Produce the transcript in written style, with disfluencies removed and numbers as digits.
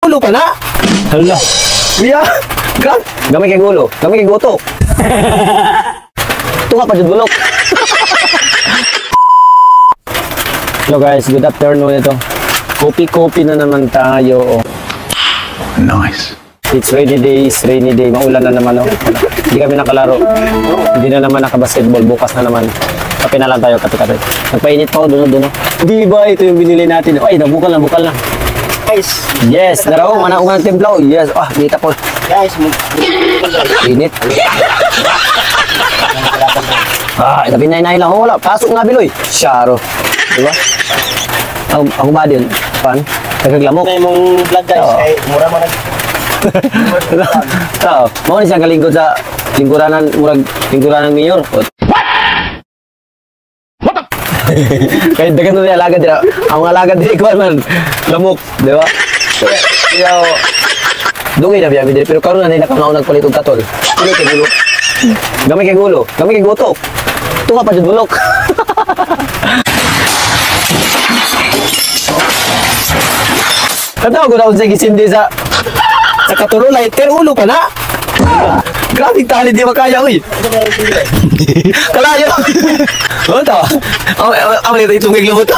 Ulo ka na? Hala. Iya. Gan. Gamay kay gulo. Gamay kay guto. Tuwa pa jud bulok. Hello guys, good afternoon ito. Kopi-kopi na naman tayo. Nice. It's rainy day. Maulan na naman. Hindi kami nakalaro. Hindi na naman nakabasketball. Bukas na naman. Kape na lang tayo, kape-kape. Nagpainit pa ako, duno. Di ba ito yung binili natin? Ay, nabukal na. Guys. Yes, naraw, manaungan timplaw. Yes, kita po. Guys, Init. Pinay-nay lang. Wala, pasok na biloy. Syaro. Diba? Ako ba din? Pan? Nagaglamok. na yung vlog guys. Oo. Kay mura man Oo. Mga ni siya kalingkod sa lingkuranan ng mayor. Kahit dagan na niya alagad nila. Ang alagad nila ikaw man. Lamok. Di ba? Kaya dugay na biya. Pero karoon na nila kung nagpalit og katol. Gamay kay gulo. Gamay kay gulo. Gamay kay guto. Tuwa pa jud bulok. Katawa ko na sa gisindi sa katululay. Pero ulo ka na. Grabe tali di makaya uy. Kalayo. Oh tawa. Ang nito itong giglo mo to.